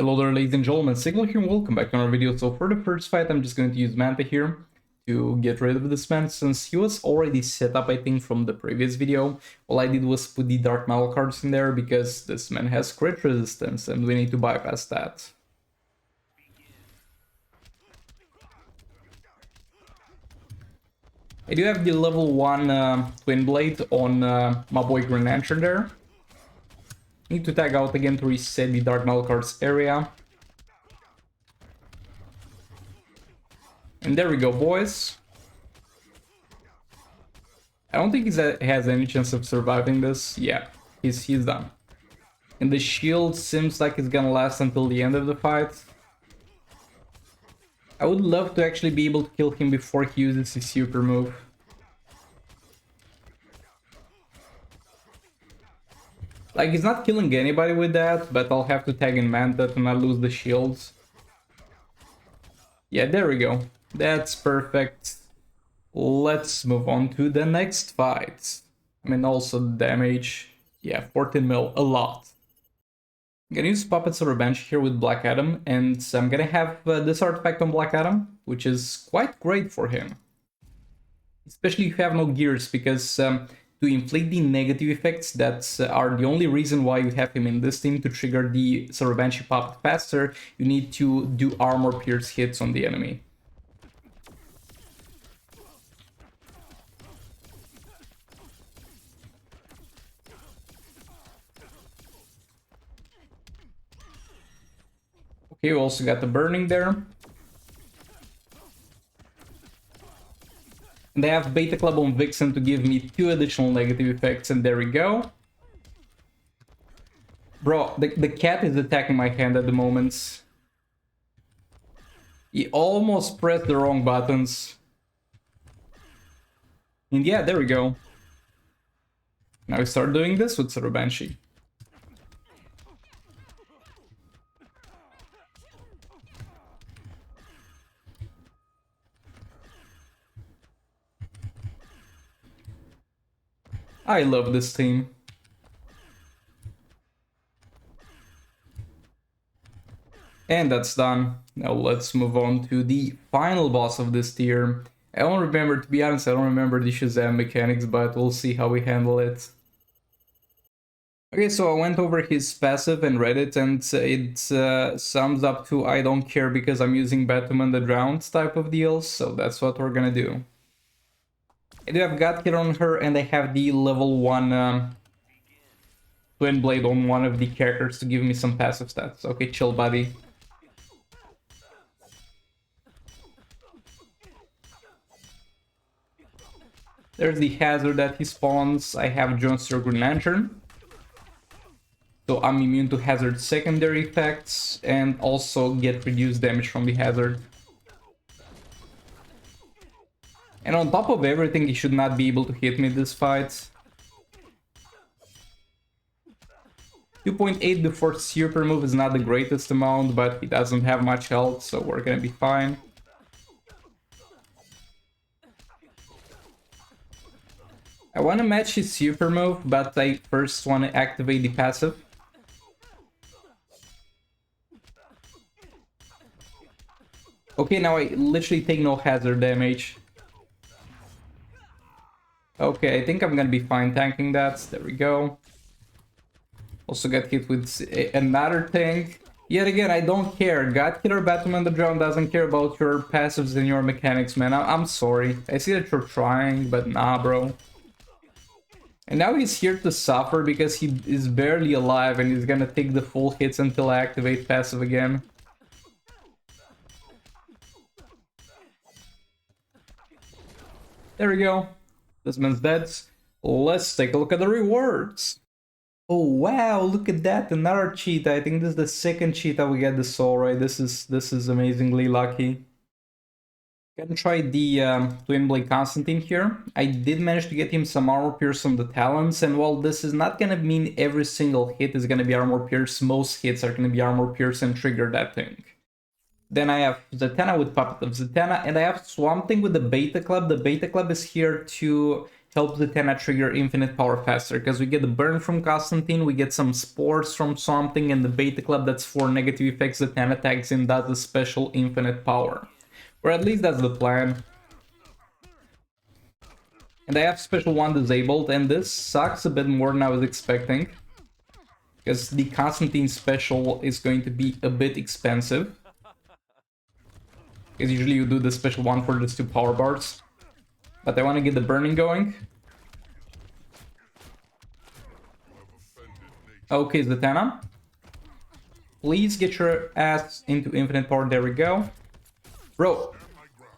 Hello there, ladies and gentlemen, Signal here and welcome back to another video. So for the first fight, I'm just going to use Manta here to get rid of this man, since he was already set up, I think, from the previous video. All I did was put the Dark Metal cards in there because this man has crit resistance and we need to bypass that. I do have the level 1 Twin Blade on my boy Green Lantern there. Need to tag out again to reset the Dark Metal cards area. And there we go, boys. I don't think he has any chance of surviving this. Yeah, he's done. And the shield seems like it's gonna last until the end of the fight. I would love to actually be able to kill him before he uses his super move. Like, he's not killing anybody with that, but I'll have to tag in Manta to not lose the shields. Yeah, there we go. That's perfect. Let's move on to the next fight. I mean, also damage. Yeah, 14 mil, a lot. I'm gonna use Puppets of Revenge here with Black Adam, and I'm gonna have this artifact on Black Adam, which is quite great for him. Especially if you have no gears, because to inflict the negative effects that are the only reason why you have him in this team, to trigger the Sarabanshi Puppet faster, you need to do armor pierce hits on the enemy. Okay, we also got the burning there. And they have Beta Club on Vixen to give me 2 additional negative effects, and there we go. Bro, the cat is attacking my hand at the moment. He almost pressed the wrong buttons. And yeah, there we go. Now we start doing this with Sarabanshi. I love this team. And that's done. Now let's move on to the final boss of this tier. I don't remember, to be honest, I don't remember the Shazam mechanics, but we'll see how we handle it. Okay, so I went over his passive and read it, and it sums up to I don't care because I'm using Batman the Drowned type of deal, so that's what we're gonna do. I do have God Killer on her, and I have the level 1 Twin Blade on one of the characters to give me some passive stats. Okay, chill, buddy. There's the hazard that he spawns. I have Jones Green Lantern, so I'm immune to hazard secondary effects, and also get reduced damage from the hazard. And on top of everything, he should not be able to hit me this fight. 2.8 before super move is not the greatest amount, but he doesn't have much health, so we're gonna be fine. I want to match his super move, but I first want to activate the passive. Okay, now I literally take no hazard damage. Okay, I think I'm gonna be fine tanking that. There we go. Also got hit with another tank. Yet again, I don't care. God Killer Batman the Drown doesn't care about your passives and your mechanics, man. I'm sorry. I see that you're trying, but nah, bro. And now he's here to suffer because he is barely alive and he's gonna take the full hits until I activate passive again. There we go. This man's dead. Let's take a look at the rewards. Oh wow, look at that, another cheat. I think this is the second cheat that we get the soul, right? This is amazingly lucky. Gonna try the Twin Blade Constantine here. I did manage to get him some armor pierce on the talons, and while this is not gonna mean every single hit is gonna be armor pierce, most hits are gonna be armor pierce and trigger that thing. Then I have Zatanna with Puppet of Zatanna, and I have Swamp Thing with the Beta Club. The Beta Club is here to helps the Tena trigger infinite power faster, because we get the burn from Constantine, we get some spores from something, and the Beta Club that's for negative effects the Tena tags in does a special infinite power. Or at least that's the plan. And I have special 1 disabled, and this sucks a bit more than I was expecting, because the Constantine special is going to be a bit expensive. Because usually you do the special 1 for these 2 power bars. But I want to get the burning going. Okay, Zatanna. Please get your ass into infinite power. There we go. Bro,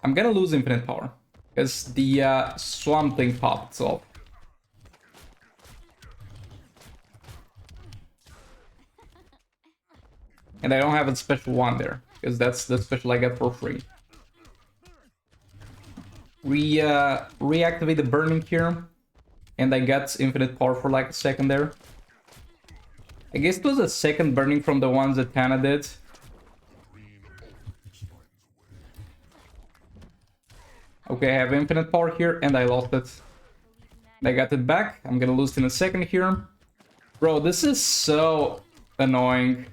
I'm gonna lose infinite power. Because the Swamp Thing popped off. And I don't have a special 1 there. Because that's the special I get for free. We reactivate the burning here, and I got infinite power for like a second there. I guess it was a second burning from the ones that Tana did. Okay, I have infinite power here, and I lost it. I got it back. I'm gonna lose it in a second here. Bro, this is so annoying.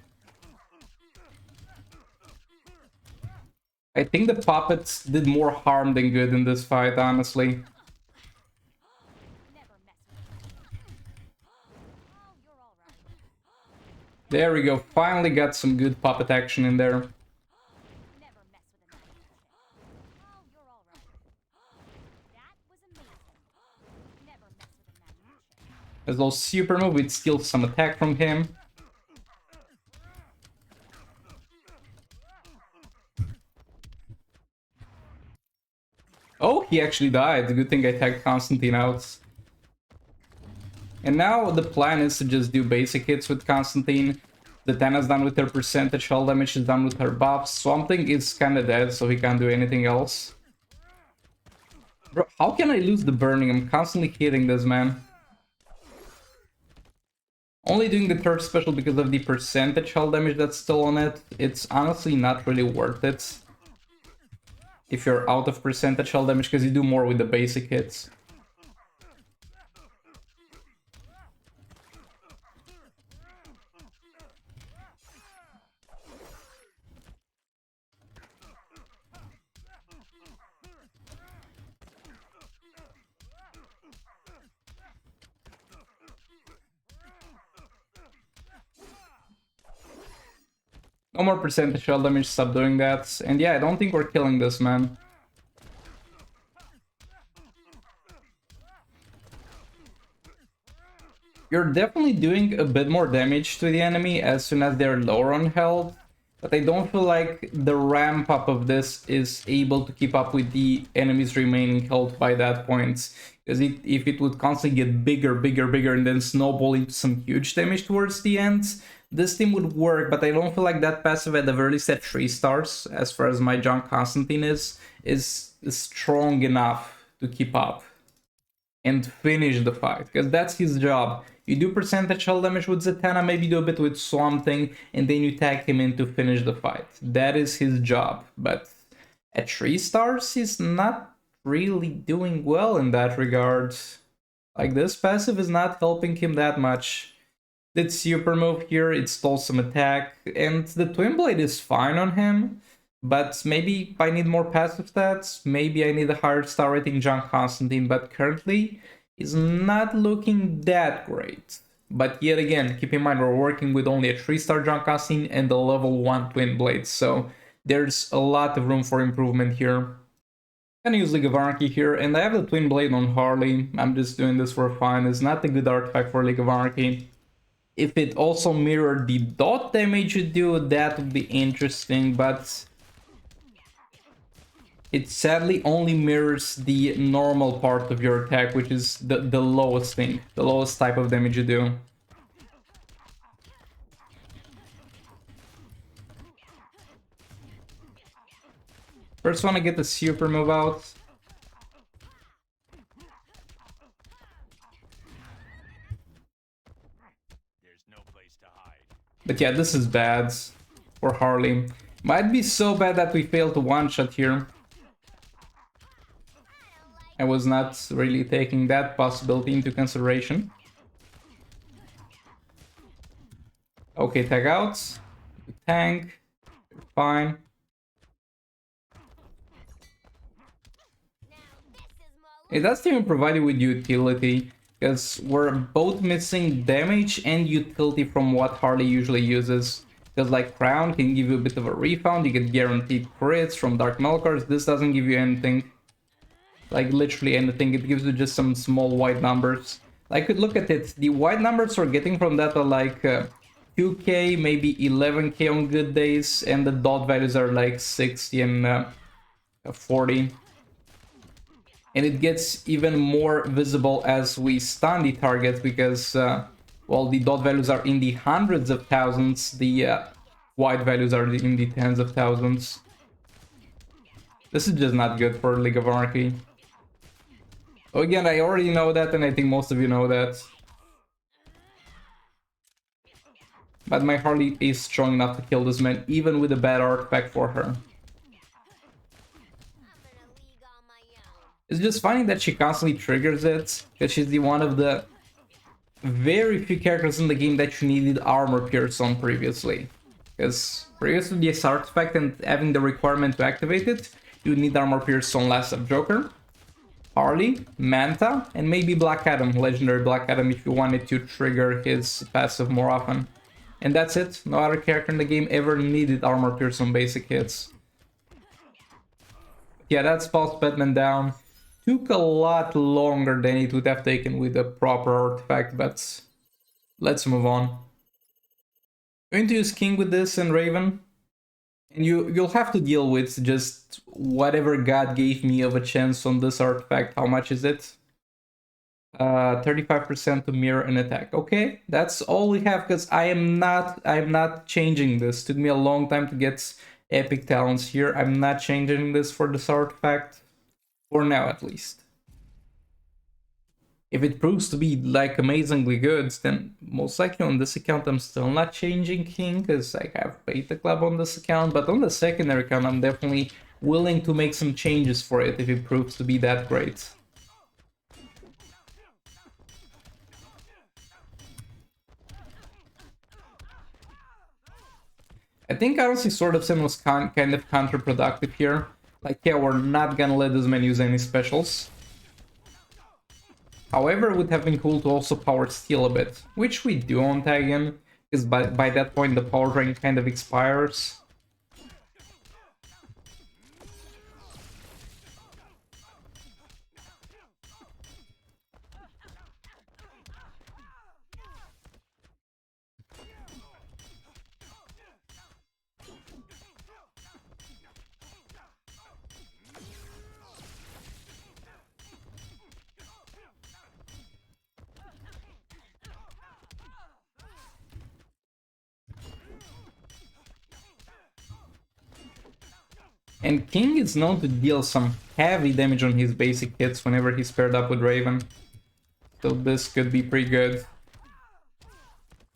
I think the puppets did more harm than good in this fight, honestly. There we go, finally got some good puppet action in there. As well, super move, it steals some attack from him. Oh, he actually died. Good thing I tagged Constantine out. And now the plan is to just do basic hits with Constantine. The Tana's done with her percentage, hull damage is done with her buffs. Swamp Thing is kinda dead, so he can't do anything else. Bro, how can I lose the burning? I'm constantly hitting this man. Only doing the third special because of the percentage hull damage that's still on it. It's honestly not really worth it. If you're out of percentage hull damage, because you do more with the basic hits. No more percentage hull damage, stop doing that. And yeah, I don't think we're killing this, man. You're definitely doing a bit more damage to the enemy as soon as they're lower on health. But I don't feel like the ramp up of this is able to keep up with the enemy's remaining health by that point. Because if it would constantly get bigger, and then snowball into some huge damage towards the end, this team would work, but I don't feel like that passive at the very least at 3 stars, as far as my John Constantine is strong enough to keep up and finish the fight, because that's his job. You do percentage hull damage with Zatanna, maybe do a bit with Swamp Thing, and then you tag him in to finish the fight. That is his job, but at 3 stars, he's not really doing well in that regard. Like, this passive is not helping him that much. Did super move here, it stole some attack, and the Twin Blade is fine on him, but maybe I need more passive stats, maybe I need a higher star rating John Constantine, but currently is not looking that great. But yet again, keep in mind we're working with only a 3-star John Constantine and the level 1 Twin Blade, so there's a lot of room for improvement here. I'm gonna use League of Anarchy here, and I have the Twin Blade on Harley. I'm just doing this for fun. It's not a good artifact for League of Anarchy. If it also mirrored the dot damage you do, that would be interesting, but it sadly only mirrors the normal part of your attack, which is the lowest thing, the lowest type of damage you do. First want to get the super move out. But yeah, this is bad for Harley. Might be so bad that we fail to one-shot here. I was not really taking that possibility into consideration. Okay, tag out. Tank. You're fine. It does even provide you with utility, because we're both missing damage and utility from what Harley usually uses. Because like Crown can give you a bit of a refund, you get guaranteed crits from Dark Metal cards. This doesn't give you anything. Like literally anything, it gives you just some small white numbers. I could look at it, the white numbers we're getting from that are like 2k, maybe 11k on good days, and the dot values are like 60 and 40. And it gets even more visible as we stun the target because, well, the dot values are in the hundreds of thousands, the white values are in the tens of thousands. This is just not good for League of Anarchy. So again, I already know that, and I think most of you know that. But my Harley is strong enough to kill this man, even with a bad artifact for her. It's just funny that she constantly triggers it, because she's the one of the very few characters in the game that you needed armor pierce on previously. Because previous to this artifact and having the requirement to activate it, you need armor pierce on Last of Joker, Harley, Manta, and maybe Black Adam, Legendary Black Adam if you wanted to trigger his passive more often. And that's it, no other character in the game ever needed armor pierce on basic hits. Yeah, that's False Batman down. Took a lot longer than it would have taken with a proper artifact, but let's move on. I'm going to use King with this and Raven. And you'll have to deal with just whatever God gave me of a chance on this artifact. How much is it? 35% to mirror an attack. Okay, that's all we have because I am not changing this. Took me a long time to get epic talents here. I'm not changing this for this artifact. For now, at least. If it proves to be like amazingly good, then most likely on this account I'm still not changing King because I have Beta Club on this account, but on the secondary account I'm definitely willing to make some changes for it if it proves to be that great. I think honestly Sword of Sin was kind of counterproductive here. Like, yeah, we're not gonna let this man use any specials. However, it would have been cool to also power steal a bit, which we do on Taggin, because by that point the power drain kind of expires. And King is known to deal some heavy damage on his basic hits whenever he's paired up with Raven. So this could be pretty good.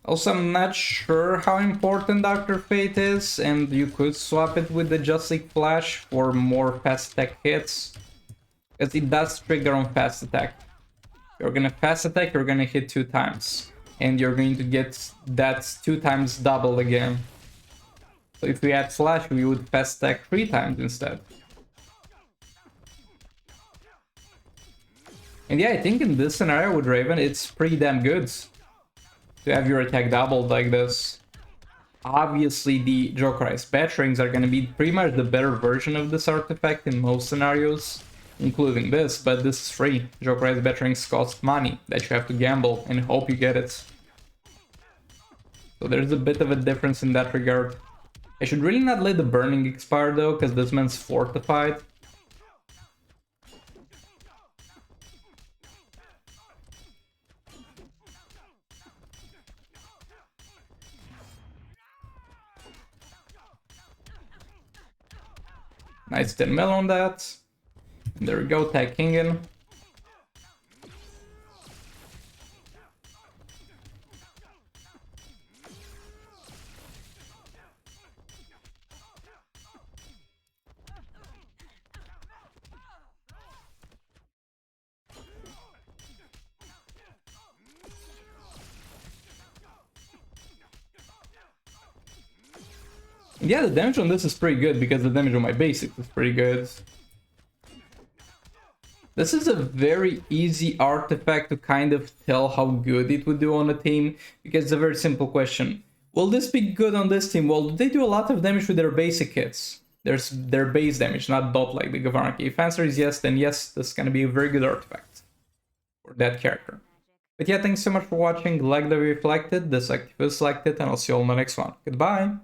Also, I'm not sure how important Dr. Fate is, and you could swap it with the Justice Flash for more fast attack hits. Because it does trigger on fast attack. You're gonna fast attack, you're gonna hit 2 times. And you're going to get that 2 times double again. So if we had Flash, we would fast attack 3 times instead. And yeah, I think in this scenario with Raven, it's pretty damn good to have your attack doubled like this. Obviously, the Jokerized Batarings are gonna be pretty much the better version of this artifact in most scenarios, including this, but this is free. Jokerized Batarings cost money that you have to gamble and hope you get it. So there's a bit of a difference in that regard. I should really not let the burning expire though, because this man's fortified. Nice 10 mil on that. There we go, tag King in. Yeah, the damage on this is pretty good because the damage on my basics is pretty good. This is a very easy artifact to kind of tell how good it would do on a team, because it's a very simple question. Will this be good on this team? Well, they do a lot of damage with their basic hits. There's their base damage, not dot like the Anarchy. If answer is yes, then yes, this is gonna be a very good artifact for that character. But yeah, thanks so much for watching. Like the reflected, this active is selected, and I'll see you all in the next one. Goodbye!